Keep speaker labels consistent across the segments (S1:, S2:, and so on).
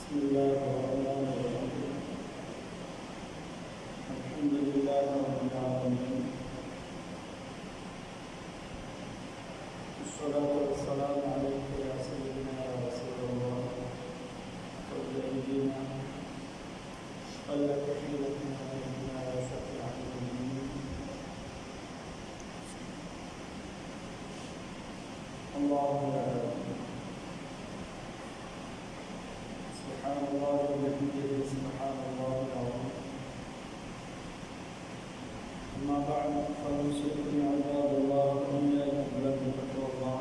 S1: بسم الله الرحمن الرحيم. الحمد لله رب العالمين، والصلاة والسلام عليك يا سيدنا يا رسول الله، قل أيدينا قل تحيتنا علينا يا شفيع المؤمنين. اللهم سبحان الله وبحمده سبحان الله العظيم. أما بعد فأوصيكم عباد الله وإياكم بتقوى الله.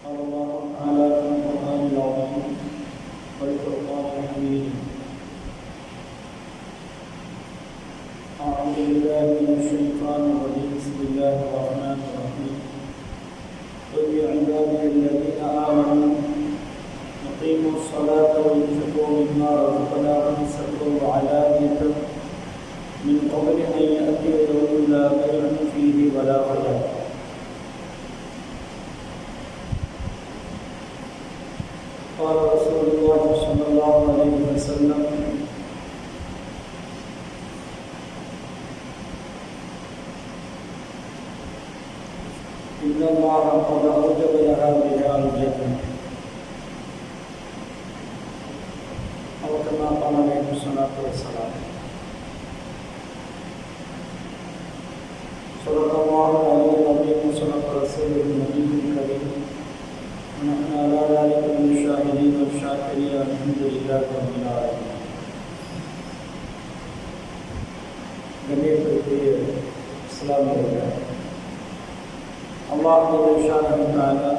S1: قال الله تعالى في القرآن العظيم والفرقان الحميد: أعوذ بالله من الشيطان الرجيم. بسم الله الرحمن الرحيم. قل يا عبادي الذين آمنوا أقيموا الصلاة وانفقوا مما رزقناكم سرا وعلانية من قبل أن يأتي يوم لا بيع فيه ولا خلاف. قال رسول الله صلى الله عليه وسلم: إن الله قد أوجب لها رجال الجنة، أو كما قال عليه الصلاة والسلام. صدق الله العلي العظيم وصدق رسوله النبي الكريم، ونحن على ذلك من الشاهدين والشاكرين. الحمد لله رب العالمين. கண்ணியத்திற்குரிய இஸ்லாமியர்கள், அல்லாஹ் ஜல்ல தஆலா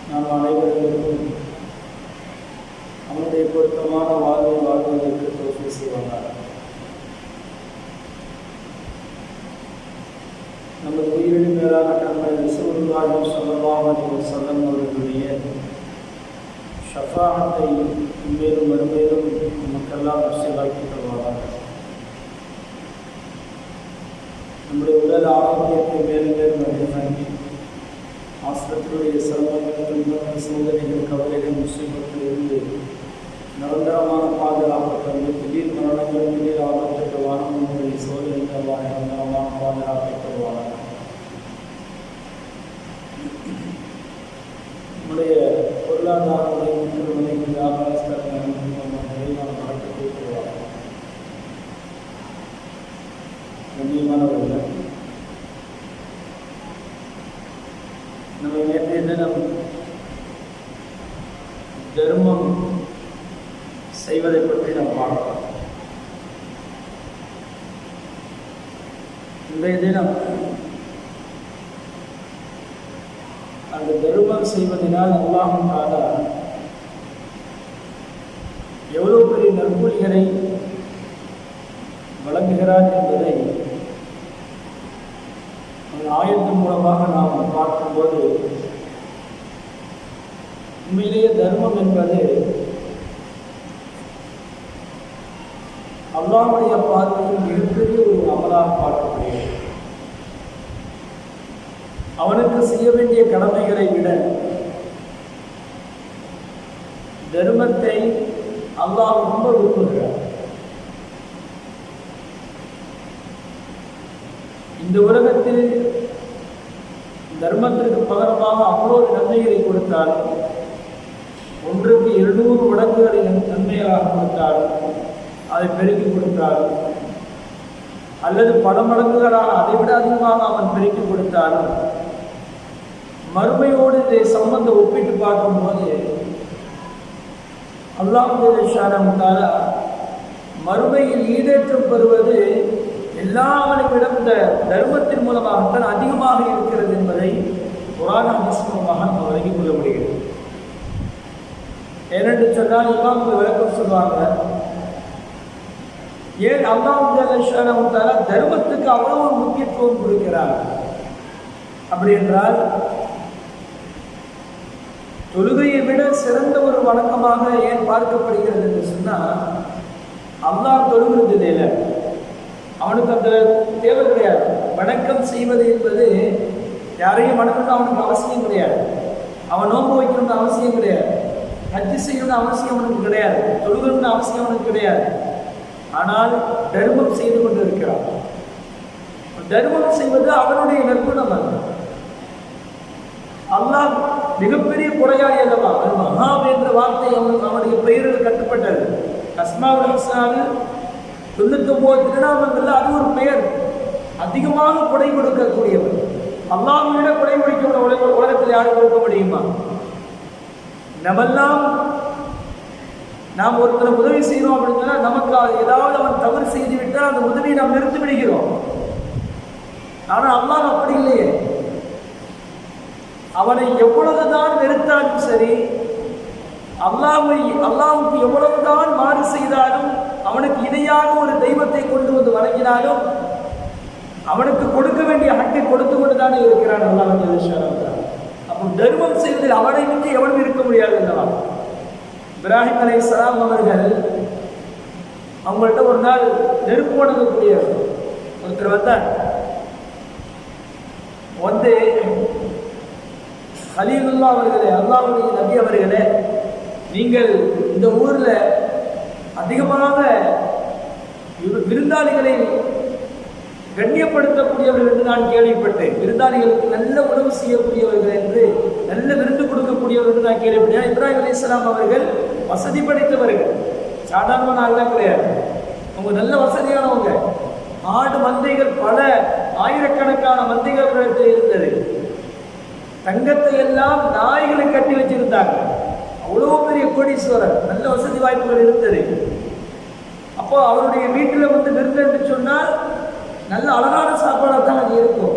S1: நாம் அனைவருக்கும் அவனுடைய பொருத்தமான வாழ்வை வாழ்வதற்கு தௌஃபீக் செய்வானாக. நமது உயிரின் மேலான கண்மை ரசூலுல்லாஹி ஸல்லல்லாஹு அலைஹி வஸல்லம் அவர்களுடைய ஷஃபாஅத்தை மேலும் மறுமையிலும் நமக்கெல்லாம் நசீபாக்கி தருவானாக. நம்முடைய உடல் ஆரோக்கியத்தை மேலும் மேலும் அதிகமாக்கி ஆசிரத்தினுடைய சிரமங்கள், துன்பங்கள், சோதனைகள், கவலைகள், முசீபத்தில் இருந்து நிரந்தரமான பாதுகாப்பு தந்து திடீர் மரணங்கள், திடீர் ஆபத்துக்கு வானமுறை சோதனைகள் நிரந்தரமான பாதுகாப்பை தருவாங்க. நம்முடைய பொருளாதார திருமணை வியாபாரஸ்தர்கள் நாம் நடத்தி தருவாங்க. கண்ணியமானவர்கள், நம்ம நேற்றைய தினம் தர்மம் செய்வதை பற்றி நாம் பார்க்கலாம். இன்றைய தினம் அந்த தர்மம் செய்வதனால் அல்லாஹ் தஆலா எவ்வளவு பெரிய நற்கூலிகளை வழங்குகிறார் என்பதை ஆயத்தின் மூலமாக நாம் பார்க்கும்போது, உண்மையிலேயே தர்மம் என்பது அல்லாஹ்வுடைய பார்வையில் மிகப்பெரிய ஒரு அமலாக பார்க்கப்படுகிறது. அவனுக்கு செய்ய வேண்டிய கடமைகளை விட தர்மத்தை அல்லாஹ் ரொம்ப விரும்புகிறார். இந்த உலகத்தில் தர்மத்திற்கு பகரமாக அவ்வளவு நன்மைகளை கொடுத்தாலும், ஒன்றுக்கு 200 மடங்குகளை நன்மையாக கொடுத்தாலும், அதை பெருக்கி கொடுத்தாலும், அல்லது பல மடங்குகளால் அதைவிட அதிகமாக அவன் பெருக்கி கொடுத்தாலும், மறுமையோடு இதை சம்பந்தம் ஒப்பிட்டு பார்க்கும்போது அல்லாஹ் ஜல்ல தஆலா மறுமையில் ஈடேற்றம் பெறுவது எல்லாவற்றைவிடம் இந்த தர்மத்தின் மூலமாகத்தான் அதிகமாக இருக்கிறது என்பதை குர்ஆன் ஹதீஸ் மூலமாக நாம் விளங்கிக் கொள்ள முடிகிறது. ஏனென்று சொன்னால் இமாம் விளக்கம் சொல்வாங்க, ஏன் அல்லாஹ் ஜல்ல தஆலா தர்மத்துக்கு அவ்வளவு முக்கியத்துவம் கொடுக்கிறார் அப்படி என்றால், தொழுகையை விட சிறந்த ஒரு வணக்கமாக ஏன் பார்க்கப்படுகிறது என்று சொன்னால், அல்லாஹ் தொழுகிறது இல்லை, அவனுக்கு அந்த தேவை கிடையாது. வணக்கம் செய்வது என்பது யாரையும் வணங்கணும்னு அவனுக்கு அவசியம் கிடையாது. அவன் நோன்பு வைக்கணும்னு அவசியம் கிடையாது. ஹஜ்ஜு செய்யணும்னு அவசியம் அவனுக்கு கிடையாது. தொழுகணும்னு அவசியம் அவனுக்கு கிடையாது. ஆனால் தர்மம் செய்து கொண்டு இருக்கிறான். தர்மம் செய்வது அவனுடைய நற்குணம். அல்லாஹ் மிகப்பெரிய குறையாளி அல்லவா? அது மஹாப் என்ற வார்த்தை அவனுடைய பெயரில் கட்டுப்பட்டது. அஸ்மாவுல் ஹுஸ்னாவில் 99 திருநாமங்கள்ல அது ஒரு பெயர். அதிகமாக கொடை கொடுக்கக்கூடியவர். அல்லாஹ்வை விட கொடை கொடுக்க உலகத்தில் யாரும் கொடுக்க முடியுமா? நம்மெல்லாம் நாம் ஒருத்தரை உதவி செய்யறோம் அப்படின்னு சொன்னா நமக்கு ஏதாவது அவன் தவறு செய்து விட்டால் அந்த உதவியை நாம் நிறுத்தி விடுகிறோம். ஆனால் அல்லாஹ் அப்படி இல்லையே. அவனை எவ்வளவுதான் வெறுத்தாலும் சரி, அல்லாஹ்வுக்கு எவ்வளவுதான் மாறு செய்தாலும், அவனுக்கு இணையாக ஒரு தெய்வத்தை கொண்டு வந்து வணங்கினாலும் அவனுக்கு கொடுக்க வேண்டிய ஹக்கை கொடுத்து கொண்டுதானே இருக்கிறான் அல்லாஹ். அப்போ தர்மம் செய்வதில் அவனை விட்டு எவனும் இருக்க முடியாது அல்லவா? இப்ராஹிம் அலைஹிஸ்ஸலாம் அவர்கள் அவங்கள்ட்ட ஒரு நாள் நெருப்பு வணங்கக்கூடிய ஒருத்தர் வந்தார். வந்து கலீலுல்லாஹ் அவர்களே, அல்லாஹ்வுடைய நபி அவர்களே, நீங்கள் இந்த ஊர்ல அதிகமாக விருந்தாளிகளை கண்ணியப்படுத்தக்கூடியவர்கள் என்று நான் கேள்விப்பட்டேன். விருந்தாளிகளுக்கு நல்ல உணவு செய்யக்கூடியவர்கள் என்று, நல்ல விருந்து கொடுக்கக்கூடியவர்கள் என்று நான் கேள்விப்பட்டேன். இப்ராஹிம் அலைஹிஸ்ஸலாம் அவர்கள் வசதி படைத்தவர்கள், சாதாரணமான ஆள்லாம் கிடையாது. அவங்க நல்ல வசதியானவங்க. ஆடு மந்தைகள் பல ஆயிரக்கணக்கான மந்தைகள் இருந்தது. தங்கத்தை எல்லாம் நாய்களை கட்டி வச்சிருந்தாங்க. அவ்வளோ பெரிய கோடீஸ்வரர், நல்ல வசதி வாய்ப்புகள் இருந்தது. அப்போ அவருடைய வீட்டில் வந்து விருந்து என்று சொன்னால் நல்ல அழகான சாப்பாடாக தான் அது இருக்கும்.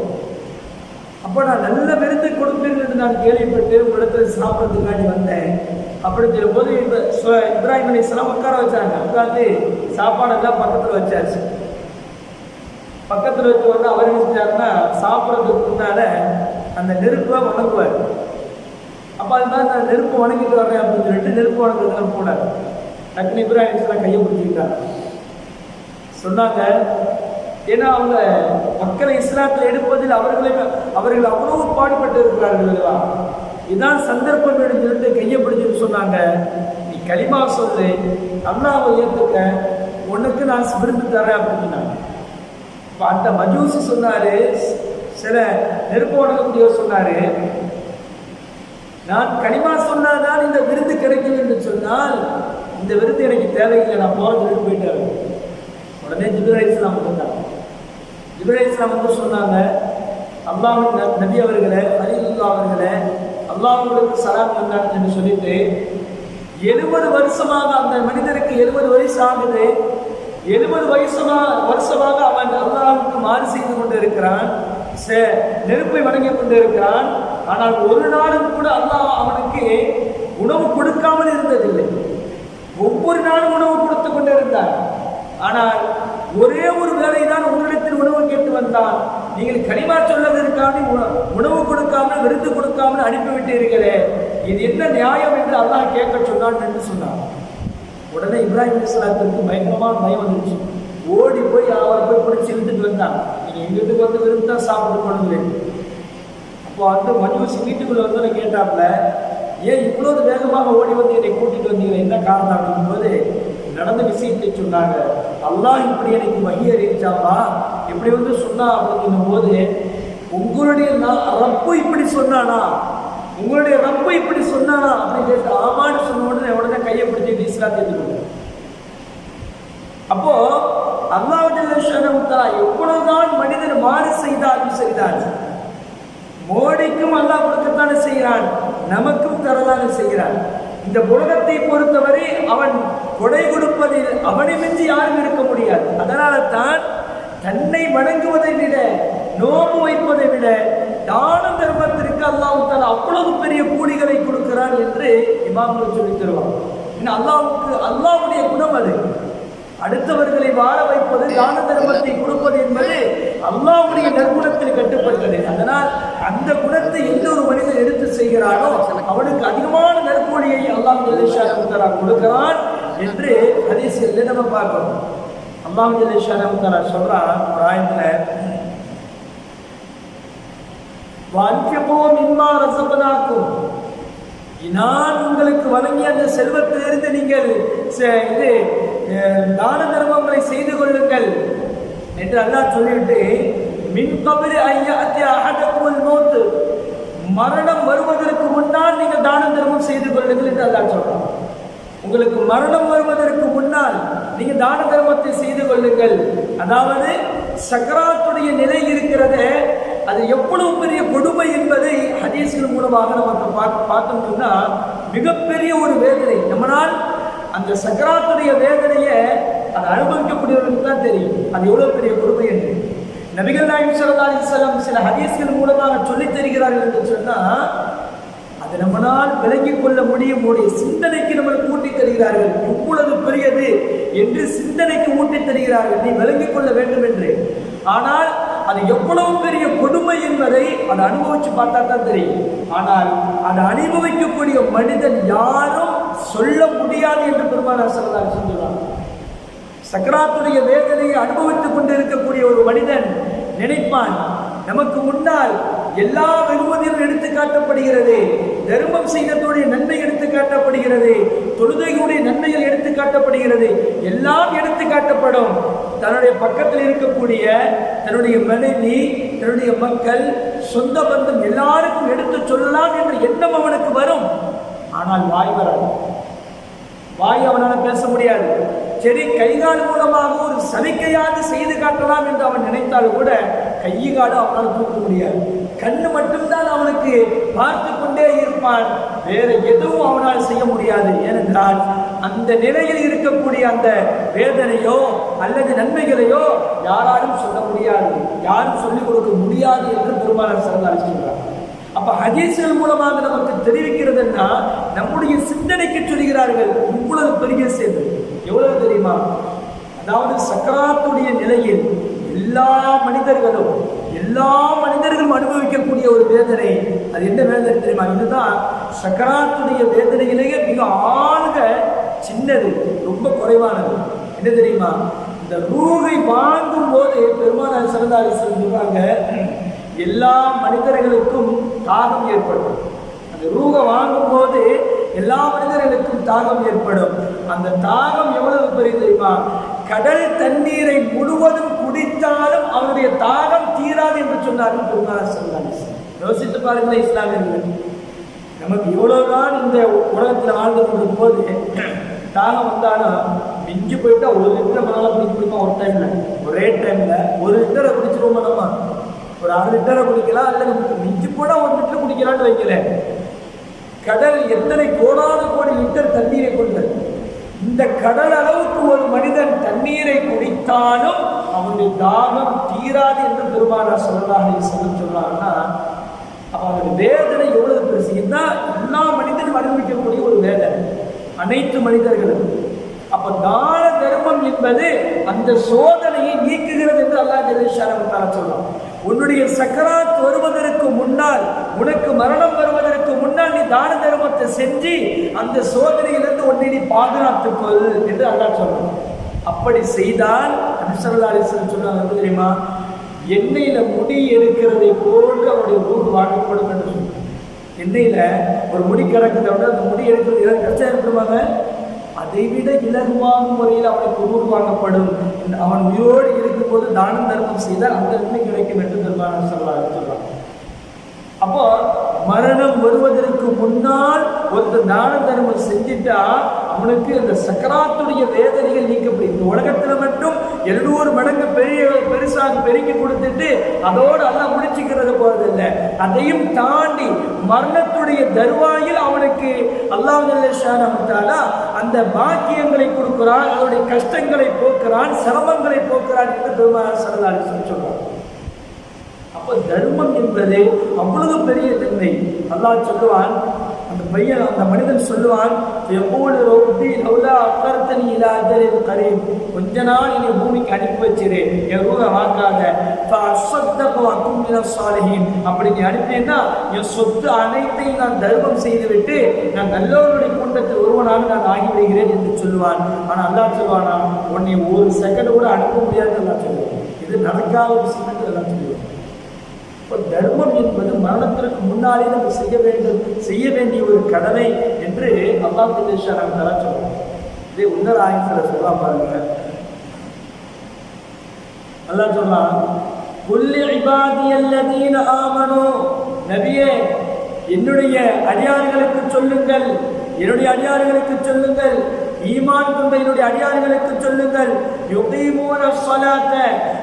S1: அப்போ நான் நல்ல விருந்து கொடுப்பீர்கள் என்று நான் கேள்விப்பட்டு உங்களிடத்தில் சாப்பிட்றதுக்காண்டி வந்தேன். அப்படின்னு சொல்லும்போது இப்ராஹிம் அலைஹிஸ்ஸலாம் உட்கார வச்சாங்க. உட்காந்து சாப்பாடெல்லாம் பக்கத்தில் வச்சாச்சு. பக்கத்தில் வச்சு வந்து அவர் என்ன செஞ்சாருன்னா, சாப்பிட்றதுக்கு முன்னால அந்த நெருப்பை வணங்குவார். அப்போ அதுதான் நான் நெருப்பு வணங்கிட்டு வர்றேன் அப்படின்னு சொல்லிட்டு நெருப்பு வணங்குறதுலாம் போனார். டக்குனு இப்ராஹிம் அலைஹிஸ்ஸலாம் கையை பிடிச்சிக்கிட்டாங்க. சொன்னாங்க, ஏன்னா அவங்க மக்களை இஸ்லாத்தில் எடுப்பதில் அவர்கள் அவ்வளவு பாடுபட்டு இருக்கிறார்கள் அல்லவா? இதான் சந்தர்ப்பம் என்று சொல்லிட்டு கையை பிடிச்சிட்டு சொன்னாங்க, நீ கலிமா சொல்லு, அல்லாஹ்வை ஏற்றுக்க, உனக்கு நான் விருந்து தரேன் அப்படின்னு சொன்னாங்க. இப்போ அந்த மஜூசி சொன்னாரு, சில நெருப்பு வணங்கக்கூடியவர் சொன்னாரு, நான் கலிமா சொன்னாதான் இந்த விருந்து கிடைக்கும் என்று சொன்னால் இந்த விருந்து எனக்கு தேவையில்லை, நான் போகிறதுக்கு போயிட்டாரு. உடனே ஜிப்ரீல் அலைஹிஸ்ஸலாம் வந்தாங்க. ஜிப்ரீல் அலைஹிஸ்ஸலாம் வந்து சொன்னாங்க, அல்லாஹ்வின் நபி அவர்களே, கலீலுல்லாஹ் அவர்களே, அல்லாஹ்வுக்கு சலாம் சொன்னாங்க என்று சொல்லிட்டு 70 வருஷமாக அந்த மனிதருக்கு 70 வயசு ஆகுது. 70 வருஷமாக அவன் அல்லாஹ்வுக்கு மாறு செய்து கொண்டு இருக்கிறான், நெருப்பை வணங்கி கொண்டு இருக்கிறான். ஆனால் ஒரு நாளும் கூட அல்லாஹ் அவனுக்கு உணவு கொடுக்காமல் இருந்ததில்லை. ஒவ்வொரு நாளும் உணவு கொடுத்து கொண்டு இருந்தார். ஆனால் ஒரே ஒரு வேளை தான் உங்களிடத்தில் உணவு கேட்டு வந்தான். நீங்கள் கலிமா சொல்வதற்கான உணவு கொடுக்காமல், விருந்து கொடுக்காமல் அனுப்பிவிட்டீர்களே, இது என்ன நியாயம் என்று அல்லாஹ் கேட்க சொன்னான் என்று சொன்னான். உடனே இப்ராஹிம் அலைஹிஸ்ஸலாத்திற்கு பயங்கரமான பயம் வந்துருச்சு. ஓடி போய் அவரை போய் பிடிச்சி இழுத்துட்டு வந்தான். நீங்கள் எங்கள் வீட்டுக்கு வந்து விருந்து தான் சாப்பிட்டு போனீங்களே. அப்போ அந்த மஜூசி வீட்டுக்குள்ளே வந்து கேட்டாப்புல, ஏன் இவ்வளவு வேகமாக ஓடி வந்து என்னை கூட்டிட்டு வந்தீங்க, என்ன காரணம் அப்படிங்கும் போது நடந்த விஷயத்தை சொன்னாங்க. அல்லாஹ் இப்படி எனக்கு வகி அறிவிச்சாப்பா, இப்படி வந்து சொன்னா அப்படிங்கும் போது, உங்களுடைய ரப்பு இப்படி சொன்னானா, உங்களுடைய ரப்பு இப்படி சொன்னானா அப்படின்னு கேட்டு ஆமான்னு சொன்ன உடனே கையை பிடிச்சிட்டு இஸ்லாத்தை ஏற்றுக்கொண்டார். அப்போ அல்லாஹ் எவ்வளவுதான் மனிதன் மாறு செய்தாலும் சரிதான், மோடிக்கும் அல்லாஹ் கொடுக்கத்தானே செய்கிறான், நமக்கும் தரதானே செய்கிறான். இந்த உலகத்தை பொறுத்தவரை அவன் கொடை கொடுப்பதில் அவனை மிஞ்சி யாரும் இருக்க முடியாது. அதனால தான் தன்னை வணங்குவதை விட, நோம்பு வைப்பதை விட தான தர்மத்திற்கு அல்லாஹ் தஆலா அவ்வளவு பெரிய கூலிகளை கொடுக்கிறான் என்று இமாம்கள் சொல்லி தருவாங்க. இன்னும் அல்லாஹ்வுடைய குணம் அது. அடுத்தவர்களை வாழ வைப்பது, தான தர்மத்தை கொடுப்பது என்பது அல்லாஹ்வுடைய நற்குணத்தில் கட்டுப்பட்டது. அதனால் அந்த குணத்தை எந்த ஒரு மனிதன் எடுத்து செய்கிறானோ அவனுக்கு அதிகமான நற்கூலியை அல்லாஹ் ஜல்லஷானஹு தஆலா கொடுக்கிறான் என்று ஹதீஸில் நம்ம பார்க்கிறோம். அல்லாஹ் ஜல்லஷானஹு தஆலா சொல்றான் ஒரு ஆயத்துல, வஅன்ஃபிகூ மிம்மா ரஸக்னாக்கும், நான் உங்களுக்கு வழங்கிய அந்த செல்வத்திலிருந்து நீங்கள் தான தர்மங்களை செய்து கொள்ளுங்கள் என்று அல்லாஹ் சொல்லிவிட்டு, மின் கப்லி அன் யஅத்திய அஹதகுமுல் மௌத், மரணம் வருவதற்கு முன்னால் நீங்கள் தான தர்மம் செய்து கொள்ளுங்கள் என்று அல்லாஹ் சொல்றான். உங்களுக்கு மரணம் வருவதற்கு முன்னால் நீங்க தான தர்மத்தை செய்து கொள்ளுங்கள். அதாவது சக்கராத்துடைய நிலை இருக்கிறது, அது எவ்வளவு பெரிய கொடுமை என்பதை ஹதீஸ்கள் மூலமாக நமக்கு பார்த்தோம்னா மிகப்பெரிய ஒரு வேதனை. நம்மளால் அந்த சக்கராத்துடைய வேதனையை அதை அனுபவிக்கக்கூடியவர்களுக்கு தான் தெரியும் அது எவ்வளவு பெரிய கொடுமை என்று. நபிகள் நாயகம் ஸல்லல்லாஹு அலைஹி வஸல்லம் சில ஹதீஸ்கள் மூலமாக சொல்லித் தருகிறார்கள் என்று சொன்னா அதை நம்மளால் விளங்கிக் கொள்ள முடியும். உடைய சிந்தனைக்கு நம்மளுக்கு ஊட்டித் தருகிறார்கள், இவ்வளவு பெரியது என்று சிந்தனைக்கு ஊட்டித் தருகிறார்கள், நீ விளங்கிக் கொள்ள வேண்டும் என்று. ஆனால் அது எவ்வளவு பெரிய கொடுமை என்பதை அதை அனுபவிச்சு பார்த்தா தான் தெரியும். ஆனால் அதை அனுபவிக்கக்கூடிய மனிதன் யாரும் சொல்ல முடியாது என்று பெருமானார் ஸல்லல்லாஹு அலைஹி வஸல்லம் சொல்றாங்க. சக்கராத்துடைய வேதனையை அனுபவித்துக் கொண்டிருக்கக்கூடிய ஒரு மனிதன் நினைப்பான், நமக்கு முன்னால் எல்லா வெகுமதியும் எடுத்து காட்டப்படுகிறது, தர்மம் செய்ததுடைய நன்மை எடுத்து காட்டப்படுகிறது, தொழுகையுடைய நன்மைகள் எடுத்து காட்டப்படுகிறது, எல்லாம் எடுத்து காட்டப்படும். தன்னுடைய பக்கத்தில் இருக்கக்கூடிய தன்னுடைய மனைவி, தன்னுடைய மக்கள், சொந்த பந்தம் எல்லாருக்கும் எடுத்து சொல்லலாம் என்ற எண்ணம் அவனுக்கு வரும். ஆனால் வாய் வராது, வாய் அவனால் பேச முடியாது. சரி, கைகால் மூலமாக ஒரு சலிக்கையாவது செய்து காட்டலாம் என்று அவன் நினைத்தாலும் கூட கைகால அவனால் தூக்க முடியாது. கண்ணு மட்டும்தான் அவனுக்கு பார்த்து கொண்டே இருப்பான், வேற எதுவும் அவனால் செய்ய முடியாது. ஏனென்றால் அந்த நிலையில் இருக்கக்கூடிய அந்த வேதனையோ அல்லது நன்மைகளையோ யாராலும் சொல்ல முடியாது, யாரும் சொல்லிக் கொடுக்க முடியாது என்று பெருமானார் ஸல்லல்லாஹு அலைஹி வஸல்லம் சொல்றாங்க. அப்ப ஹதீஸ்கள் மூலமாக நமக்கு தெரிவிக்கிறதுன்னா நம்முடைய சிந்தனைக்கு சொல்கிறார்கள் இவ்வளவு பெரிய சேர்ந்து எவ்வளவு தெரியுமா? அதாவது சக்கராத்துடைய நிலையில் எல்லா மனிதர்களும் அனுபவிக்கக்கூடிய ஒரு வேதனை. அது என்ன வேதனை தெரியுமா? இதுதான் சக்கராத்துடைய வேதனையிலேயே மிக ஆழ்க சின்னது, ரொம்ப குறைவானது. என்ன தெரியுமா? இந்த ரூஹை வாங்கும் போது பெருமானார் ஸல்லல்லாஹு அலைஹி வஸல்லம் சொல்றாங்க, எல்லா மனிதர்களுக்கும் தாகம் ஏற்படும். அந்த ரூஹை வாங்கும் போது எல்லா மனிதர்களுக்கும் தாகம் ஏற்படும். அந்த தாகம் எவ்வளவு பெரிய தெரியுமா? கடல் தண்ணீரை முழுவதும் குடித்தாலும் அவருடைய தாகம் தீராது என்று சொன்னார்கள் பெருமானார் ஸல்லல்லாஹு அலைஹி வஸல்லம். யோசித்து பாருங்களேன் இஸ்லாமியர்கள், நமக்கு இவ்வளவுதான் இந்த உலகத்தில் வாழ்ந்து கொண்டிருக்கும் போது தாகம் வந்தாலும் மிஞ்சி போயிட்டா 1 லிட்டர் மேலே குடிப்போம். ஒரே டைம்ல 1 லிட்டரை குடிச்சிருவோம். நம்ம ஒரு 1/2 லிட்டரை குடிக்கலாம், அல்லது மிஞ்சி போனா 1 லிட்டர் குடிக்கலான்னு வைக்கல. கடல் எத்தனை கோடி லிட்டர் தண்ணீரை கொண்டது. இந்த கடல் அளவுக்கு ஒரு மனிதன் தண்ணீரை குடித்தாலும் அவனுடைய தாகம் தீராது என்று பெருமானார் ஸல்லல்லாஹு அலைஹி வஸல்லம் சொல்றாங்கன்னா, அப்ப அவனுடைய வேதனை எவ்வளவு பெருசு. இதுதான் எல்லா மனிதனும் அனுபவிக்கக்கூடிய ஒரு வேதனை, அனைத்து மனிதர்களும். அப்ப தான தர்மம் என்பது அந்த சோதனையை நீக்குகிறது என்று அல்லாஹ் ஜல்ல ஷானஹு சொல்றான். உன்னுடைய சக்கராத் வருவதற்கு முன்னால், உனக்கு மரணம் வருவதற்கு முன்னால் நீ தான தர்மத்தை செஞ்சு அந்த சோதனையிலிருந்து உன்னை நீ பாதுகாத்துக்கொள் என்று அல்லாஹ் சொல்றான். அப்படி செய்தால் நபி ஸல்லல்லாஹு அலைஹி வஸல்லம் சொன்னாங்க தெரியுமா, எண்ணெயில முடி எடுக்கிறதை போன்று அவருடைய ரூஹ் வாங்கப்படும் என்று சொன்னாங்க. எண்ணெயில ஒரு முடி கிடக்குதை விட அந்த முடி எடுக்கிறது கஷ்டம் ஏற்படுவாங்க, அதை விட இலகுவான முறையில் அவனுக்கு உருவாக்கப்படும். அவன் உயிரோடு இருக்கும்போது தானம் தர்மம் செய்தால் அந்த நன்மை கிடைக்கும் என்று பெருமானார் ஸல்லல்லாஹு அலைஹி வஸல்லம் சொல்றாங்க. அப்போ மரணம் வருவதற்கு முன்னால் ஒருத்தர் தான தர்மம் செஞ்சுட்டா அவனுக்கு அந்த சக்கராத்துடைய வேதனைகள் நீக்கப்படும். இந்த உலகத்துல மட்டும் 700 மடங்கு பெருசாக பெருக்கி கொடுத்துட்டு அதோடு எல்லாம் முடிச்சுக்கிறது போறதில்லை. அதையும் தாண்டி மரணத்துடைய தருவாயில் அவனுக்கு அல்லாஹ் ஜல்ல ஷானஹு தஆலா அந்த பாக்கியங்களை கொடுக்கிறான், அவருடைய கஷ்டங்களை போக்குறான், சிரமங்களை போக்குறான் என்று பெருமானார் ஸல்லல்லாஹு அலைஹி வஸல்லம் சொல்றாங்க. அப்போ தர்மம் என்பது அவ்வளவு பெரிய தன்மை. அல்லாஹ் சொல்லுவான், அந்த பையன் அந்த மனிதன் சொல்லுவான், கொஞ்ச நாள் என்னை பூமிக்கு அனுப்பி வச்சிரு, என் ரூஹை வாங்காத, அப்படி நீ அனுப்பினா என் சொத்து அனைத்தையும் நான் தர்மம் செய்துவிட்டு நான் நல்லவருடைய கூட்டத்தில் ஒருவனாக நான் ஆகிவிடுகிறேன் என்று சொல்லுவான். ஆனால் அல்லாஹ் சொல்லுவானா, உன்னை 1 செகண்ட் கூட அனுப்ப முடியாது. அல்லாஹ் சொல்லுவான். இது நடக்காத விஷயம் என்று அல்லாஹ் சொல்லுவான். தர்மம் என்பது மரணத்திற்கு முன்னாலே நம்ம செய்ய வேண்டிய ஒரு கடமை என்று அல்லாஹ் நாம் தர சொல்றோம். இதே உன்னர் ஆயத்துல சொல்ல பாருங்க, அல்லாஹ் சொல்றான், குல்லி இபாதியல்லதீன ஆமனு, நபியே என்னுடைய அடியார்களுக்கு சொல்லுங்கள், என்னுடைய அடியார்களுக்கு சொல்லுங்கள், ஈமான் கொண்ட என்னுடைய அடியார்களுக்கு சொல்லுங்கள், யுகீமூன ஸலாத்த,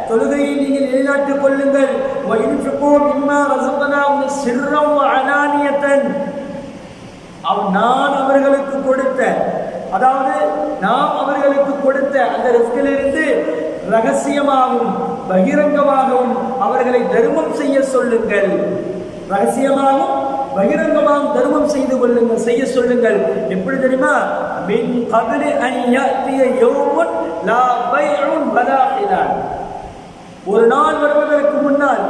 S1: தொழுகையை நீங்கள் நிலைநாட்டிக் கொள்ளுங்கள், வ யுன்ஃபிகூ மிம்மா ரஸக்னாஹும் சிர்ரன் வ அலானியத்தன், நான் அவர்களுக்கு கொடுத்த, அதாவது நாம் அவர்களுக்கு கொடுத்த அந்த ரிஸ்கிலிருந்து ரகசியமாகவும் பகிரங்கமாகவும் அவர்களை தர்மம் செய்ய சொல்லுங்கள். ரகசியமாகவும் பகிரங்கமாகவும் தர்மம் செய்ய சொல்லுங்கள். எப்படி தெரியுமா? மின் கப்லி அன் யஅதிய யௌமுன் லா பைஉன் வலா ஹிலால், ஒரு நாள் வருவதற்கு முன்னால்,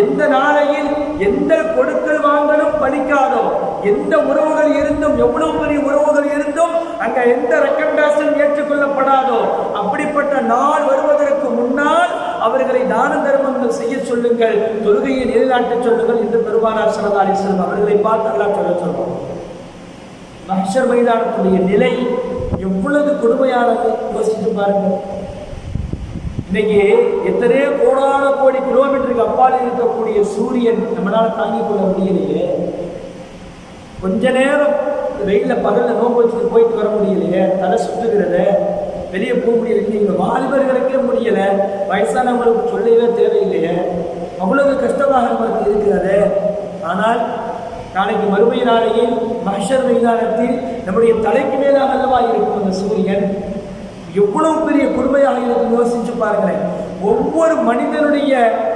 S1: எந்த நாளையில் எந்த கொடுக்கல் வாங்கலும் பலிக்காதோ, எந்த உறவுகள் இருந்தும், எவ்வளவு பெரிய உறவுகள் இருந்தும் அங்க எந்த ரெக்கமெண்டேஷன் ஏற்றுக்கொள்ளப்படாதோ அப்படிப்பட்ட நாள் வருவதற்கு முன்னால் அவர்களை தான தர்மங்கள் செய்ய சொல்லுங்கள், தொழுகையை நிலைநாட்ட சொல்லுங்கள் என்று பெருமானார் ஸல்லல்லாஹு அலைஹி வஸல்லம் அவர்களை பார்த்து அல்லாஹ் சொல்லுவார். மஹ்ஷர் மைதானத்துடைய நிலை எவ்வளவு கொடுமையானது யோசித்து பாருங்கள். இன்னைக்கு எத்தனையோ கோடான கோடி கிலோமீட்டருக்கு அப்பால் இருக்கக்கூடிய சூரியன் நம்மளால தாங்கிக் கொள்ள முடியலையே. கொஞ்ச நேரம் வெயில பகல்ல நோம்பு வச்சுட்டு போயிட்டு வர முடியலையே, தலை சுற்றுகிறது, வெளியே போக முடியல. இன்னைக்கு வாலிபர்களுக்கே முடியல, வயசானவங்களுக்கு சொல்லவே தேவையில்லையே, அவ்வளவு கஷ்டமாக நமக்கு இருக்கிறது. ஆனால் நாளைக்கு மறுமை நாளையில் மஹ்ஷர் மைதானத்தில் நம்முடைய தலைக்கு மேலாக அல்லவா இருக்கும் அந்த சூரியன். எவ்வளவு பெரிய கொடுமையாக இருக்கும் யோசிச்சு பாருங்களேன். ஒவ்வொரு மனிதனுடைய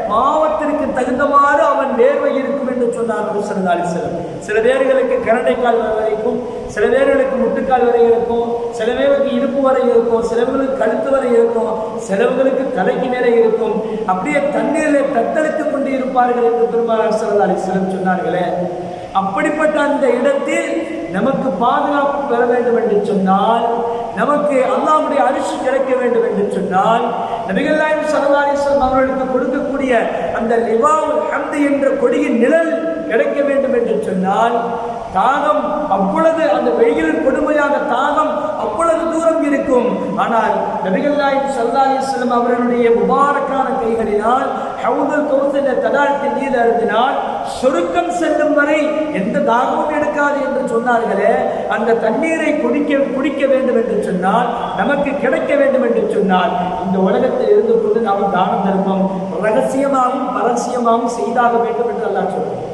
S1: பாவத்திற்கு தகுந்தவாறு அவன் வேர்வை இருக்கும் என்று சொன்னார் ஸல்லல்லாஹு அலைஹி வஸல்லம். சில பேர்களுக்கு கரண்டைக்கால் வரைக்கும், சில பேர்களுக்கு முட்டுக்கால் வரை இருக்கும், சில பேருக்கு இடுப்பு வரை இருக்கும், சிலவர்களுக்கு கழுத்து வரை இருக்கும், சிலவர்களுக்கு தலைக்கு மேலே இருக்கும். அப்படியே தண்ணீரில் தத்தளித்துக் கொண்டு இருப்பார்கள் என்று பெருமானார் ஸல்லல்லாஹு அலைஹி வஸல்லம் சொன்னார்களே. அப்படிப்பட்ட அந்த இடத்தில் நமக்கு பாதுகாப்பு பெற வேண்டும் என்று சொன்னால், நமக்கு அல்லாஹ்வுடைய அரிசி கிடைக்க வேண்டும் என்று சொன்னால், நபிகள் நாயகம் ஸல்லல்லாஹு அலைஹி வஸல்லம் அவர்களுக்கு கொடுக்கக்கூடிய அந்த லிவாஉல் ஹம்து என்ற கொடியின் நிழல் கிடைக்க வேண்டும் என்று சொன்னால், தாகம் அவ்வளவு, அந்த வெயில் கொடுமையாக தாகம் அவ்வளவு தூரம் இருக்கும். ஆனால் நபிகள் நாயகம் ஸல்லல்லாஹு அலைஹி வஸல்லம் அவர்களுடைய முபாரக்கான கைகளினால் ஹவுதுல் கௌஸர் தடாகத்தின் மீது அருந்தினால் சொருக்கம் செல்லும் வரை எந்த தாகமும் எடுக்காது என்று சொன்னார்களே. அந்த தண்ணீரை குடிக்க வேண்டும் என்று சொன்னால், நமக்கு கிடைக்க வேண்டும் என்று சொன்னால், இந்த உலகத்தில் இருந்து கொண்டு நாம் தான தர்மம் ரகசியமாகவும் பரசியமாகவும் செய்தாக வேண்டும் என்று அல்லாஹ் சொல்றார்.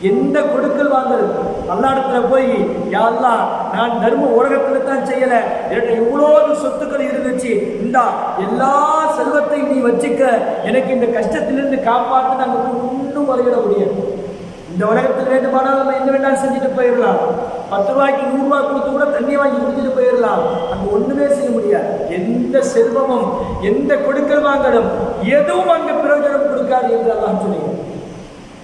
S1: எந்த கொடுக்கல் வாங்கல் அல்லாஹ்விடத்துல போய், யா அல்லாஹ், நான் தர்மம் உலகத்துல தான் செய்யல, எனக்கு இவ்வளவு சொத்துக்கள் இருந்துச்சு, இந்தா எல்லா செல்வத்தையும் நீ வச்சுக்க, எனக்கு இந்த கஷ்டத்திலிருந்து காப்பாற்று, நாங்கள் ஒன்றும் வரையிட முடியாது. இந்த உலகத்தில் வேண்டுமானால் நம்ம எந்த வேண்டாம் செஞ்சுட்டு போயிடலாம். 10 ரூபாய்க்கு 100 ரூபாய் கொடுத்து கூட தண்ணி வாங்கி குடிச்சிட்டு போயிடலாம். அங்கே ஒண்ணுமே செய்ய முடியாது. எந்த செல்வமும் எந்த கொடுக்கல் வாங்கலும் எதுவும் அங்கே பிரயோஜனம் கொடுக்காது என்று அல்லாஹ் சொல்லுங்க.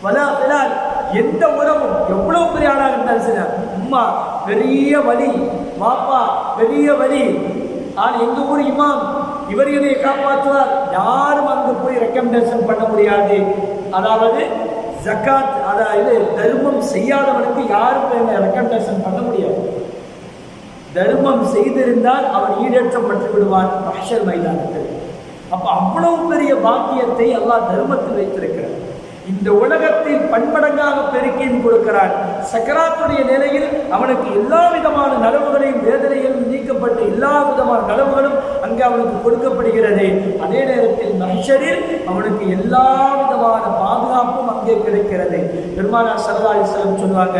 S1: வலால் எந்த உறவும் எவ்வளவு பெரிய ஆளாக இருந்தாலும் சரி, அம்மா பெரிய வலி, பாப்பா பெரிய வலி, ஆனால் எங்க ஊர் இமாம் இவர் என்னை காப்பாற்றுவார், யாரும் அங்கு போய் ரெக்கமெண்டேஷன் பண்ண முடியாது. அதாவது ஜக்காத், அதாவது தர்மம் செய்யாதவனுக்கு யாரும் ரெக்கமெண்டேஷன் பண்ண முடியாது. தர்மம் செய்திருந்தால் அவன் ஈடேற்றம் பெற்று விடுவான் மஹ்ஷர் மைதானத்தில். அப்ப அவ்வளவு பெரிய பாக்கியத்தை அல்லாஹ் தர்மத்தில் வைத்திருக்கிறார். இந்த உலகத்தில் பன்மடங்காக பெருக்கியும் கொடுக்கிறான். சக்கராத்துடைய நிலையில் அவனுக்கு எல்லா விதமான நலவுகளையும் வேதனைகளும் நீக்கப்பட்டு எல்லா விதமான நலவுகளும் அங்கே அவனுக்கு கொடுக்கப்படுகிறது. அதே நேரத்தில் மஹ்ஷரில் அவனுக்கு எல்லா விதமான பாதுகாப்பும் அங்கே கிடைக்கிறது. பெருமானார் ஸல்லல்லாஹு அலைஹி வஸல்லம் சொல்வாங்க,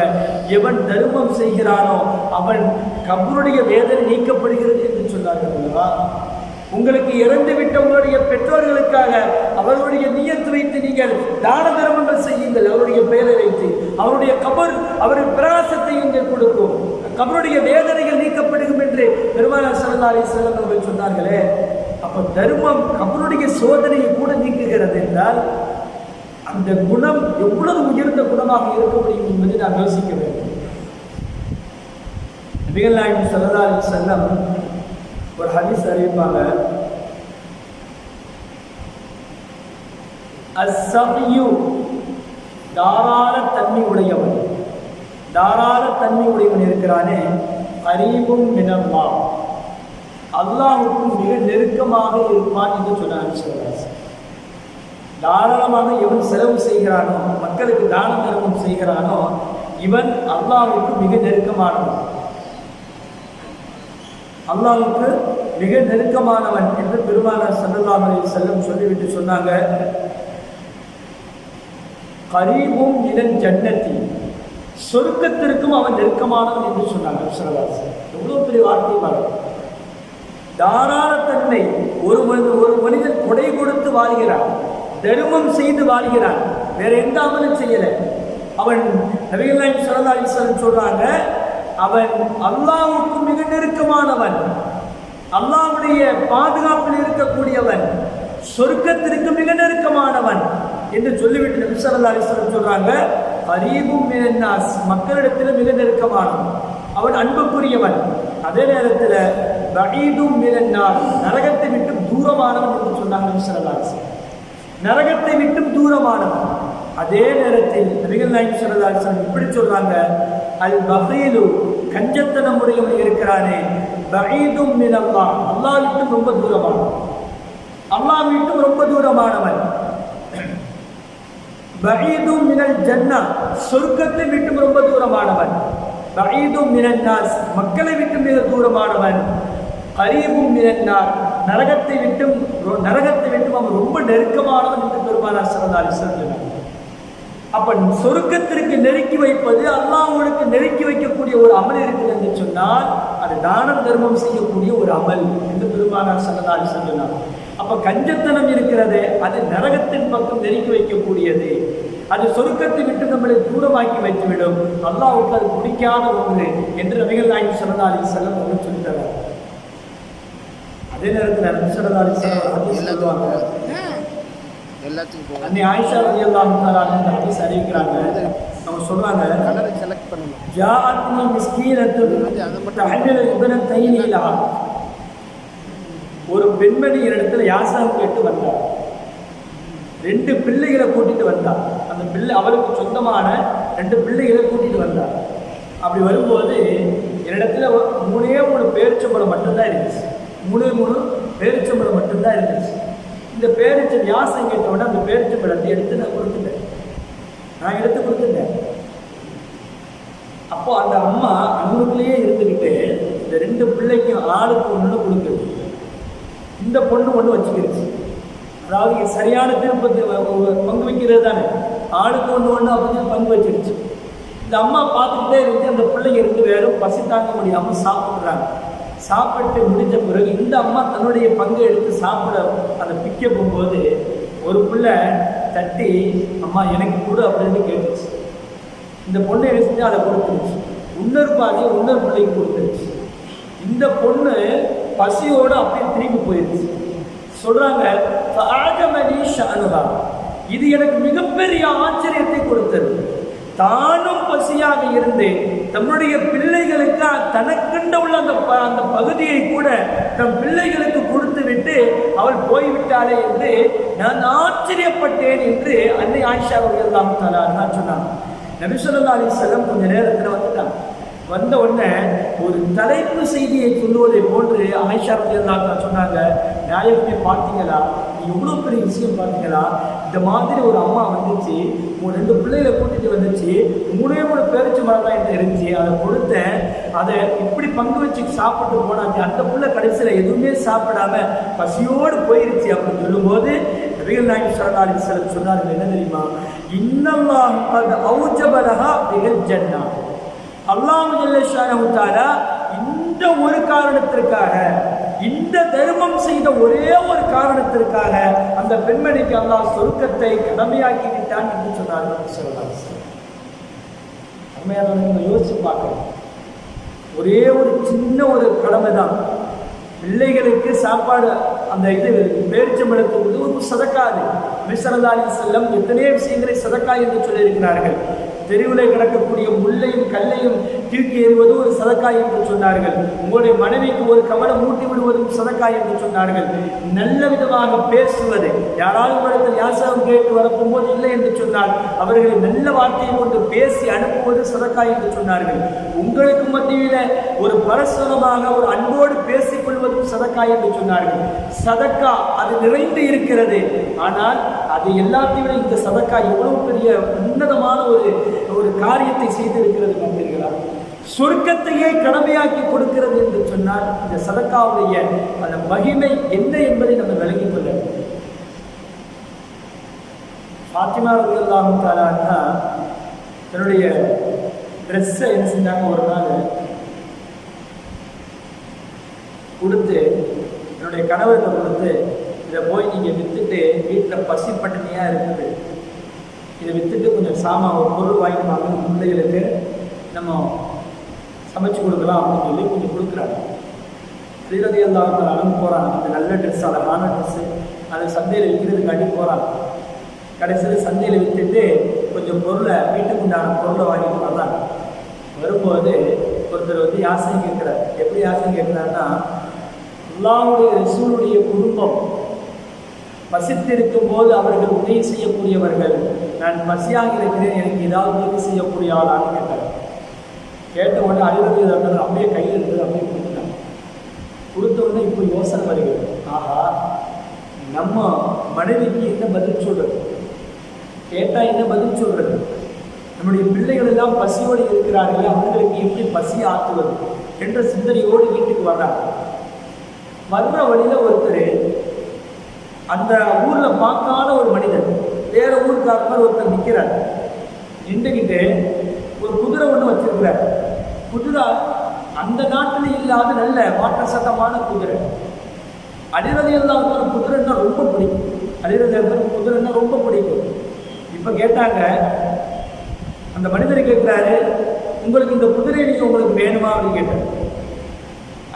S1: எவன் தர்மம் செய்கிறானோ அவன் கபருடைய வேதனை நீக்கப்படுகிறது என்று சொன்னார்கள். உங்களுக்கு இறந்து விட்ட உங்களுடைய பெற்றோர்களுக்காக அவருடைய நியத்து வைத்து நீங்கள் தான தர்மங்கள் செய்யுங்கள். அவருடைய பெயரை வைத்து அவருடைய கபர், அவருடைய பிரகாசத்தை நீங்கள் கொடுக்கும், கபருடைய வேதனைகள் நீக்கப்படுகும் என்று பெருமானார் ஸல்லல்லாஹு அலைஹி வஸல்லம் அவர்கள் சொன்னார்களே. அப்ப தர்மம் கபருடைய சோதனையை கூட நீக்குகிறது என்றால் அந்த குணம் எவ்வளவு உயர்ந்த குணமாக இருக்க முடியும் என்பதை நாம் யோசிக்க வேண்டும். நபிகள் நாயகம் ஸல்லல்லாஹு அலைஹி வஸல்லம் ஒரு ஹதீஸ் அறிவிப்பாங்க, அஸ்ஸஹியு தாராள தன்மை உடையவன், தாராள தன்மை உடையவன் இருக்கிறானே, கரீபும் மினல்லாஹ் அல்லாஹ்வுக்கு மிக நெருக்கமாக இருப்பான் என்று சொன்னார். தாராளமாக எவன் செலவு செய்கிறானோ, மக்களுக்கு தான தர்மம் செய்கிறானோ, இவன் அல்லாஹ்வுக்கு மிக நெருக்கமானவன், அல்லாஹ்வுக்கு மிக நெருக்கமானவன் என்று பெருமானார் ஸல்லல்லாஹு அலைஹி வஸல்லம் சொல்லிவிட்டு சொன்னாங்க, கரீபும் மினல் ஜன்னதி சொர்க்கத்திற்கும் அவன் நெருக்கமானவன் என்று சொன்னாங்க. எவ்வளவு பெரிய வார்த்தை பாருங்க. தாராளத்தன்மை. ஒரு மனிதன் கொடை கொடுத்து வாழ்கிறான், தர்மம் செய்து வாழ்கிறான், வேற எந்த அமலும் செய்யல. அவன் நபிகள் நாயகம் ஸல்லல்லாஹு அலைஹி வஸல்லம் சொல்றாங்க, அவன் அல்லாஹ்வுக்கு மிக நெருக்கமானவன், அல்லாஹ்வுடைய பாதுகாப்பில் இருக்கக்கூடியவன், சொர்க்கத்திற்கு மிக நெருக்கமானவன் என்று சொல்லிவிட்டு நபி ஸல்லல்லாஹு அலைஹி வஸல்லம் சொல்றாங்க, கரீபும் மினன் நாஸ் மக்களிடத்தில் மிக நெருக்கமானவன், அவன் அன்புக்குரியவன். அதே நேரத்தில் பஈதும் மினன் நார் நரகத்தை விட்டு தூரமானவன் என்று சொன்னாங்க நபி ஸல்லல்லாஹு அலைஹி வஸல்லம். நரகத்தை விட்டு தூரமானவன். அதே நேரத்தில் நபிகள் நாயகம் ஸல்லல்லாஹு அலைஹி வஸல்லம் இப்படி சொல்றாங்க, அல் பகீலு கஞ்சத்தனம் உடையவன் இருக்கிறானே, பஈதும் மினல்லாஹ் அல்லாஹ் விட்டு ரொம்ப தூரமானவன், அல்லாஹ் விட்டு ரொம்ப தூரமானவன். பஈதும் மினல் ஜன்னா சொர்க்கத்தை விட்டு ரொம்ப தூரமானவன். பஈதும் மினன் நாஸ் மக்களை விட்டு மிக தூரமானவன். கரீபும் மினன் நார் நரகத்தை விட்டும் அவன் ரொம்ப நெருக்கமானவன் என்று பெருமானார் ஸல்லல்லாஹு அலைஹி வஸல்லம் சொன்னார். அப்ப சொர்க்கத்திற்கு நெருக்கி வைப்பது, அல்லாஹ்வுக்கு நெருக்கி வைக்கக்கூடிய ஒரு அமல் இருக்குது என்று சொன்னால் அது தானம் தர்மம் செய்யக்கூடிய ஒரு அமல் என்று பெருமானார் ஸல்லல்லாஹு அலைஹி வஸல்லம் சொன்னார். அப்ப கஞ்சத்தனம் இருக்கிறது, அது நரகத்தின் பக்கம் நெருக்கி வைக்கக்கூடியது, அது சொர்க்கத்தை விட்டு நம்மளை தூரமாக்கி வைத்துவிடும், அல்லாஹ்வுக்கு அது பிடிக்காத ஒன்று என்று நபிகள் நாயகம் ஸல்லல்லாஹு அலைஹி வஸல்லம் அவர்கள் சொல்லித்தரார். அதே நேரத்தில் நபி ஸல்லல்லாஹு அலைஹி வஸல்லம் ஹதீஸ் சொல்லுவாங்க, எல்லாத்துக்கும் அன்னை ஆயிஷா ரலியல்லாஹு தஆலா அந்த ஹதீஸ் அறிவிக்கிறாங்க. அவங்க சொல்றாங்க, கலரை செலக்ட் பண்ணணும். ஜாஅத்னி மிஸ்கீனத்து தஹமிலு இப்னத்தைனி லஹா ஒரு பெண்மணி இடத்துல யாசகம் கேட்டு வந்தார். 2 பிள்ளைகளை கூட்டிட்டு வந்தார். அந்த பிள்ளை அவருக்கு சொந்தமான 2 பிள்ளைகளை கூட்டிட்டு வந்தார். அப்படி வரும்போது என்னிடத்துல 3 பேரிச்சம்பழம் மட்டும்தான் இருந்துச்சு. 3 பேரிச்சம்பழம் மட்டும்தான் இருந்துச்சு. இந்த பேரிச்சம் யாசகம் கேட்டவுடனே அந்த பேரிச்சம்பழத்தை எடுத்து நான் எடுத்து கொடுத்துட்டேன். அப்போ அந்த அம்மா அங்குக்குள்ளேயே இருந்துக்கிட்டு இந்த 2 பிள்ளைக்கும் ஆளுக்கு ஒன்று கொடுக்குது. இந்த பொண்ணு ஒன்று வச்சுக்கிடுச்சு. அதாவது சரியான திருப்பத்தை பங்கு வைக்கிறது தானே, ஆளுக்கு ஒன்று அப்படி பங்கு வச்சிருச்சு. இந்த அம்மா பார்த்துக்கிட்டே இருந்துச்சு. அந்த பிள்ளைங்க 2 பேரும் பசி தாங்க முடியாமல் சாப்பிட்றாங்க. சாப்பிட்டு முடிஞ்ச பிறகு இந்த அம்மா தன்னுடைய பங்கை எடுத்து சாப்பிட அந்த பிக்க போகும்போது ஒரு பிள்ளை தட்டி, அம்மா எனக்கு கொடு அப்படின்னு கேட்டுச்சு. இந்த பொண்ணு என்ன செஞ்சு அதை கொடுத்துருச்சு. இன்னொரு பாதியை இன்னொரு பிள்ளைக்கு கொடுத்துருச்சு. இந்த பொண்ணு பசியோடு அப்படியே திரும்பி போயிடுச்சு. சொல்றாங்க, இது எனக்கு மிகப்பெரிய ஆச்சரியத்தை கொடுத்தது. தானும் பசியாக இருந்து தன்னுடைய பிள்ளைகளுக்கு தனக்கண்ட உள்ள அந்த பகுதியை கூட தம் பிள்ளைகளுக்கு கொடுத்து விட்டு அவள் போய்விட்டாளே என்று நான் ஆச்சரியப்பட்டேன் என்று அன்னை ஆயிஷா ரலியல்லாஹு தஆலா சொன்னாங்க. நபி ஸல்லல்லாஹு அலைஹி வஸல்லம் கொஞ்ச நேரத்தில் வந்துட்டாங்க. வந்த உடனே ஒரு தலைப்பு செய்தியை சொல்லுவதை போன்று ஆயிஷா ரலியல்லாஹு தஆலா சொன்னாங்க, நாயகமே பார்த்தீங்களா, எவ்வளோ பெரிய விஷயம் பார்த்தீங்களா, இந்த மாதிரி ஒரு அம்மா வந்துச்சு, 2 பிள்ளைகளை கூட்டிகிட்டு வந்துச்சு, 3 பேரிச்ச மரம் தான் இருந்துச்சு, அதை கொடுத்தேன், அதை இப்படி பங்கு வச்சு சாப்பிட்டு போனாச்சு. அந்த பிள்ளை கடைசியில் எதுவுமே சாப்பிடாம பசியோடு போயிருச்சு அப்படின்னு சொல்லும்போது நபிகள் நாயகம் ஸல்லல்லாஹு அலைஹி வஸல்லம் சொன்னார்கள், என்ன தெரியுமா, இன்னல்லாஹ் கத் அவுஜப லஹா பில் ஜன்னா, அல்லாஹ் ஜல்ல ஷானஹு தஆலா இந்த ஒரு காரணத்திற்காக, இந்த தர்மம் செய்த ஒரே ஒரு காரணத்திற்காக அந்த பெண்மணிக்கு அல்லாஹ் சொர்க்கத்தை கடமையாக்கி விட்டான் என்று சொன்னார்கள். யோசிச்சு பார்க்கணும். ஒரே ஒரு சின்ன ஒரு கடமை தான், பிள்ளைகளுக்கு சாப்பாடு அந்த இது பேரிச்சம்பழத்துக்கு ஒரு சதக்காது. நபி ஸல்லல்லாஹு அலைஹி வஸல்லம் எத்தனையோ விஷயங்களை சதக்கா என்று சொல்லியிருக்கிறார்கள். தெருவில் கிடக்கக்கூடிய முள்ளையும் கல்லையும் தூக்கி எறிவது ஒரு சதக்கா என்று சொன்னார்கள். உங்களுடைய மனைவிக்கு ஒரு கவனம் மூட்டி விடுவதும் சதக்கா என்று சொன்னார்கள். நல்ல விதமாக பேசுவது, யாராவது உங்களிடத்தில் யாசகம் கேட்டு வரப்போது இல்லை என்று சொன்னால் அவர்களை நல்ல வார்த்தையை கொண்டு பேசி அனுப்புவது சதக்கா என்று சொன்னார்கள். உங்களுக்கு மத்தியில ஒரு பரஸ்பரமாக ஒரு அன்போடு பேசிக் கொள்வதும் சதக்கா என்று சொன்னார்கள். சதக்கா அது நிறைந்து இருக்கிறது. ஆனால் அது எல்லாத்தையும் விட இந்த சதக்கா எவ்வளவு பெரிய உன்னதமான ஒரு காரியத்தை செய்திருக்கிறது பார்த்தீர்களா? சொர்க்கத்தையே கடமையாக்கி கொடுக்கிறது என்று சொன்னால் இந்த சதக்காவுடைய அந்த மகிமை என்ன என்பதை நம்ம விளங்கிக் கொள்ள வேண்டும். ஃபாத்திமா ரலியல்லாஹு தஆலா அன்ஹா தன்னுடைய ட்ரெஸ்ஸை என்ன செஞ்சாங்க, ஒரு நாள் கொடுத்து என்னுடைய கணவர்கிட்ட கொடுத்து, இதை போய் நீங்கள் விற்றுட்டு வீட்டில் பசி பட்டினியாக இருக்குது, இதை விற்றுட்டு கொஞ்சம் சாமான் ஒரு பொருள் வாங்கிட்டு வாங்க, பிள்ளைகளுக்கு நம்ம சமைச்சு கொடுக்கலாம் அப்படின்னு சொல்லி கொஞ்சம் கொடுக்குறாங்க. ஸ்ரீரதி எல்லாத்தாலும் அளவு போகிறாங்க. அந்த நல்ல ட்ரெஸ், அழகான ட்ரெஸ்ஸு, அதை சந்தையில் விற்கிறதுக்காண்டி போகிறாங்க. கடைசியில் சந்தையில் விற்றுட்டு கொஞ்சம் பொருளை, வீட்டுக்கு உண்டான பொருளை வாங்கிட்டு வர்றாங்க. வரும்போது ஒருத்தர் வந்து யாசனை கேட்குறார். எப்படி யாசனை கேட்குறாருன்னா, அல்லாஹ்வுடைய ரசூலுடைய குடும்பம் பசித்திருக்கும் போது அவர்கள் உதவி செய்யக்கூடியவர்கள், நான் பசியாக இருக்கிறேன், எனக்கு ஏதாவது உதவி செய்யக்கூடிய ஆளான்னு கேட்டார். கேட்ட உடனே அழுகிறது அப்படியே கையில் இருந்தது, அப்படியே கொடுத்துட்டாங்க. கொடுத்த உடனே இப்போ யோசனை வருகிறது, ஆஹா நம்ம மனைவிக்கு என்ன பதில் சொல்றது, கேட்டால் என்ன பதில் சொல்றது, நம்முடைய பிள்ளைகள் எல்லாம் பசியோடு இருக்கிறார்கள், அவர்களுக்கு எப்படி பசி ஆற்றுவது என்ற சிந்தனையோடு வீட்டுக்கு வர்றாங்க. வர்ற வழியில் ஒருத்தர், அந்த ஊரில் பார்க்காத ஒரு மனிதர், வேற ஊருக்காரர் ஒருத்தர் நிற்கிறார். நின்றுக்கிட்டு ஒரு குதிரை ஒன்று வச்சிருக்கிறார். குதிரை அந்த நாட்டில் இல்லாத நல்ல வாட்ட சட்டமான குதிரை. அலிரதி அல்லாஹ் குதிரைன்னா ரொம்ப பிடிக்கும். அலிரதி அல்லாஹ் குதிரைன்னா ரொம்ப பிடிக்கும். இப்போ கேட்டாங்க, அந்த மனிதர் கேட்குறாரு, உங்களுக்கு இந்த குதிரை நீங்கள் உங்களுக்கு வேணுமா அப்படின்னு கேட்டார்.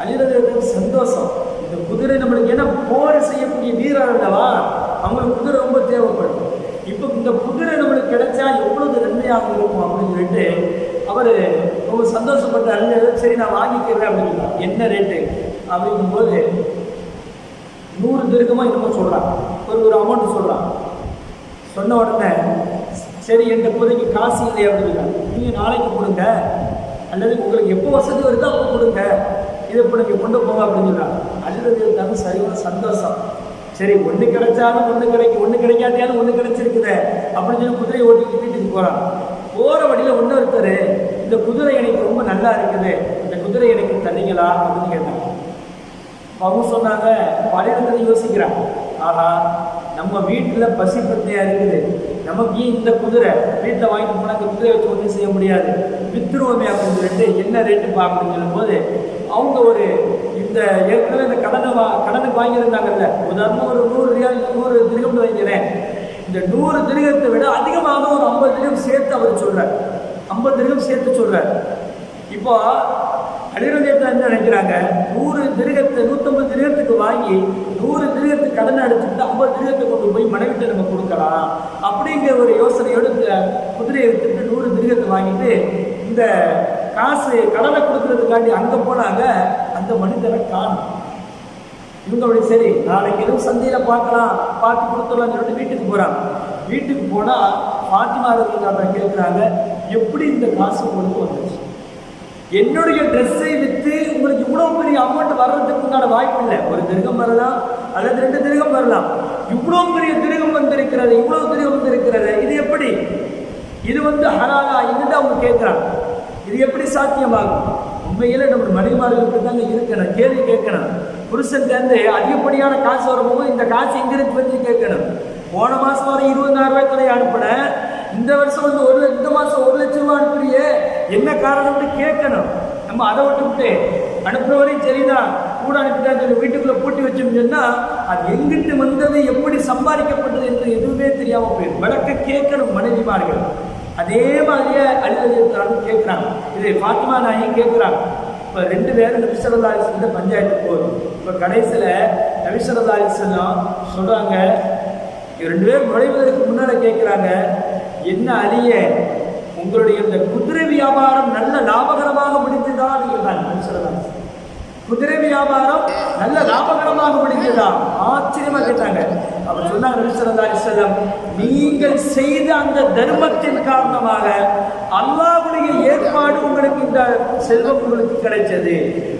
S1: அலிரதி சந்தோஷம், இந்த குதிரை நம்மளுக்கு என்ன போர் செய்யக்கூடிய வீரர் அல்லவா, அவங்களுக்கு குதிரை ரொம்ப தேவைப்படும். இப்போ இந்த குதிரை நம்மளுக்கு கிடைச்சா எவ்வளவு நன்மையாக இருக்கும் அப்படின்னு சொல்லிட்டு அவர் ரொம்ப சந்தோஷப்பட்டார். சரி நான் வாங்கிக்கிறேன் அப்படின்னு. என்ன ரேட்டு அப்படிங்கும்போது 100 திர்ஹமாக இன்னமும் சொல்கிறான், ஒரு அமௌண்ட்டு சொல்கிறான். சொன்ன உடனே சரி என்ற இப்போதைக்கு காசு இல்லை அப்படின்னு, நீங்கள் நாளைக்கு கொடுங்க, அல்லது உங்களுக்கு எப்போ வசதி வருதோ அப்போ கொடுங்க, இதை இப்போ நீங்கள் கொண்டு போங்க அப்படின்னு சொல்கிறாங்க. அழுது இருந்தாலும் சரியான சந்தோஷம். சரி ஒன்று கிடைச்சாலும் ஒன்று கிடைக்கும், ஒன்று கிடைக்காட்டியாலும் ஒன்று கிடைச்சிருக்குது அப்படின்னு சொல்லி குதிரையை ஓட்டிட்டு வீட்டுக்கு போகிறான். போகிற வழியில் ஒன்று ஒருத்தர், இந்த குதிரை எனக்கு ரொம்ப நல்லா இருக்குது, இந்த குதிரை எனக்கு தரீங்களா அப்படின்னு கேட்டாங்க. அவங்க சொன்னாங்க, பழைய யோசிக்கிறாங்க, ஆஹா நம்ம வீட்டில் பசி பிரச்சனையாக இருக்குது, நமக்கு இந்த குதிரை வீட்டில் வாங்கிட்டு போனால் இந்த குதிரையை வச்சு ஒன்றும் செய்ய முடியாது, வித்துருவோமே அப்படின்னு சொல்லிட்டு என்ன ரேட்டுப்பா அப்படின்னு சொல்லும்போது அவங்க ஒரு இந்த ஏற்கனவே இந்த கடனுக்கு வாங்கியிருந்தாங்கல்ல, உதாரணம் ஒரு 100 ரியால் 100 திர்ஹம் வாங்கிறேன், இந்த 100 திர்ஹத்தை விட அதிகமாக ஒரு 50 திர்ஹம் சேர்த்து அவர் சொல்கிறார், 50 திர்ஹம் சேர்த்து சொல்கிறார். இப்போ அலிரலியத்தை என்ன நினைக்கிறாங்க, 100 திர்ஹத்தை 150 திர்ஹத்துக்கு வாங்கி 100 திர்ஹத்துக்கு கடனை அடிச்சுட்டு 50 திர்ஹத்தை கொண்டு போய் மனைவிட்ட நம்ம கொடுக்கலாம் அப்படிங்கிற ஒரு யோசனையோடு குதிரையை விட்டுட்டு 100 திர்ஹத்தை வாங்கிட்டு இந்த காசு கடனை கொடுக்கறதுக்காண்டி அங்கே போனாங்க. அந்த மனிதரை காணும். இவங்க அப்படி சரி நாளைக்கு எதுவும் சந்தையில் பார்க்கலாம், பார்த்து கொடுத்துடலாம்னு சொல்லிட்டு வீட்டுக்கு போகிறாங்க. வீட்டுக்கு போனால் ஃபாத்திமா ரலியல்லாஹு கேட்குறாங்க, எப்படி இந்த காசு கொடுத்து வந்துச்சு, என்னுடைய ட்ரெஸ்ஸை விற்று உங்களுக்கு இவ்வளோ பெரிய அமௌண்ட் வர்றதுக்கு உண்டான வாய்ப்பு இல்லை. 1 திர்ஹம் வரலாம் அல்லது 2 திர்ஹம் வரலாம். இவ்வளோ பெரிய திர்ஹம் வந்திருக்கிறது, இவ்வளோ திர்ஹம் வந்திருக்கிறது, இது எப்படி, இது ஹலாலா என்று அவங்க கேட்குறாங்க. இது எப்படி சாத்தியமாகும்? உண்மையில் நம்ம மனைவிமார்களுக்கு தாங்க இருக்கணும், கேள்வி கேட்கணும். புருஷன் சேர்ந்து அதிகப்படியான காசு வரும்போது இந்த காசு எங்கிருந்து வந்து கேட்கணும். போன மாதம் வரை 20,000 ரூபாய் தொகை அனுப்பினேன், இந்த வருஷம் இந்த மாதம் 1 லட்சம் ரூபா அனுப்புறியே, என்ன காரணம்னு கேட்கணும். நம்ம அதை விட்டு அனுப்புறவரையும் சரிதான், கூட அனுப்பிட்டா சொல்லி வீட்டுக்குள்ளே பூட்டி வச்சோம்னு சொன்னால் அது எங்கிட்டு வந்தது, எப்படி சம்பாதிக்கப்பட்டது என்று எதுவுமே தெரியாமல் போயிடும். விளக்க கேட்கணும் மனைவிமார்கள். அதே மாதிரியே அலிரலியல்லாஹு கேட்குறாங்க. இதை ஃபாத்திமா நாயகி கேட்குறாங்க. இப்போ 2 பேரும் நபி ஸல்லல்லாஹு அலைஹி வஸல்லம் பஞ்சாயத்து போகுது. இப்போ கடைசியில் நபி ஸல்லல்லாஹு அலைஹி வஸல்லம் சொல்கிறாங்க, 2 பேர் நுழைவதற்கு முன்னால கேட்கிறாங்க, என்ன அலிய, உங்களுடைய இந்த குதிரை வியாபாரம் நல்ல லாபகரமாக முடிந்ததா? குதிரை வியாபாரம் நல்ல லாபகரமாக முடிந்ததா? ஆச்சரியமா கேட்டாங்க. அவர் சொன்னாங்க, நபி ஸல்லல்லாஹு அலைஹி வஸல்லம், நீங்கள் செய்த அந்த தர்மத்தின் காரணமாக அல்லாஹ்வுடைய ஏற்பாடு உங்களுக்கு, இந்த செல்வம் உங்களுக்கு கிடைச்சது.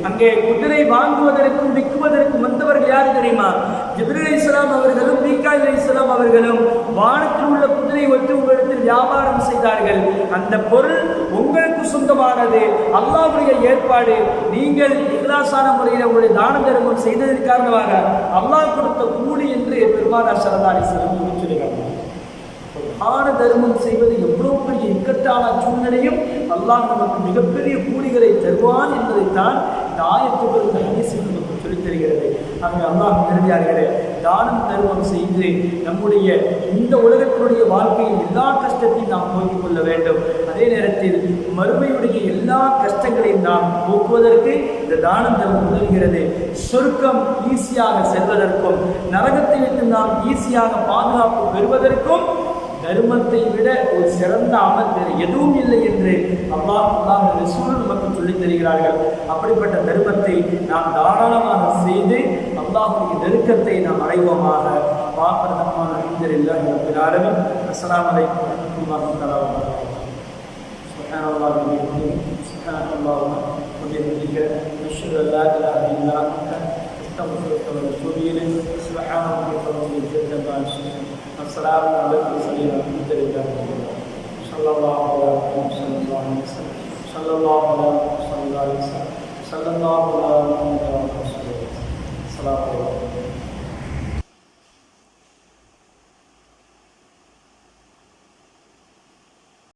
S1: அங்கே குதிரை வாங்குவதற்கும் விற்குவதற்கும் வந்தவர்கள் யார் தெரியுமா? ஜிப்ரீல் அலைஹிஸ்ஸலாம் அவர்களும் மீகாயில் அலைஹிஸ்ஸலாம் அவர்களும் வானத்தில் உள்ள குதிரை வைத்து உங்களிடத்தில் வியாபாரம் செய்தார்கள். அந்த பொருள் உங்களுக்கு சொந்தமானது, அல்லாஹ்வுடைய ஏற்பாடு. நீங்கள் இக்லாஸான முறையில் உங்களுடைய தான தர்மம் செய்ததன் காரணமாக அல்லாஹ் கொடுத்த கூலி என்று பெருமானார் ஸல்லல்லாஹு அலைஹி வஸல்லம் சொல்லுகிறார்கள். தான தர்மம் செய்வது எவ்வளவு பெரிய இக்கட்டான சூழ்நிலையும் அல்லாஹ் நமக்கு மிகப்பெரிய கூலிகளை தருவான் என்பதைத்தான் இந்த ஆயத்துகள் இந்த ஹதீஸில் நமக்கு சொல்லித் தருகிறது. அங்கே அல்லாஹ் நிறுவியார்களே, தானம் தர்மம் செய்து நம்முடைய இந்த உலகத்தினுடைய வாழ்க்கையில் எல்லா கஷ்டத்தையும் நாம் போக்கிக் கொள்ள வேண்டும். அதே நேரத்தில் மறுமையுடைய எல்லா கஷ்டங்களையும் நாம் போக்குவதற்கு இந்த தானம் தர்மம் உதவுகிறது. சொர்க்கம் ஈஸியாக செல்வதற்கும் நரகத்தை விட்டு நாம் ஈஸியாக பாதுகாப்பு பெறுவதற்கும் தர்மத்தை விட ஒரு சிறந்த அமல் வேறு எதுவும் இல்லை என்று அல்லாஹ் ரசூல் நமக்கு சொல்லித் தருகிறார்கள். அப்படிப்பட்ட தர்மத்தை நாம் தாராளமாக செய்து அல்லாஹ்வுடைய நெருக்கத்தை நாம் அடைவோமாக. வாஃபர்தமான அல்ஹம்துலில்லாஹி ரப்பில் ஆலமீன். அஸ்ஸலாமு அலைக்கும் வரஹ்மத்துல்லாஹி தஆலா வ பரகாத்துஹு. சுப்ஹானல்லாஹி வ பிஹம்திஹி, சுப்ஹானல்லாஹி வ பிஹம்திஹி, அஷ்ஹது அன் லா இலாஹா இல்லா அன்த, அஸ்தக்ஃபிருக வ அத்தூபு இலைக். சுப்ஹான ரப்பிக ரப்பில் இஸ்ஸத்தி அம்மா யசிஃபூன். அஸ்ஸலாமு அலைக்கும்.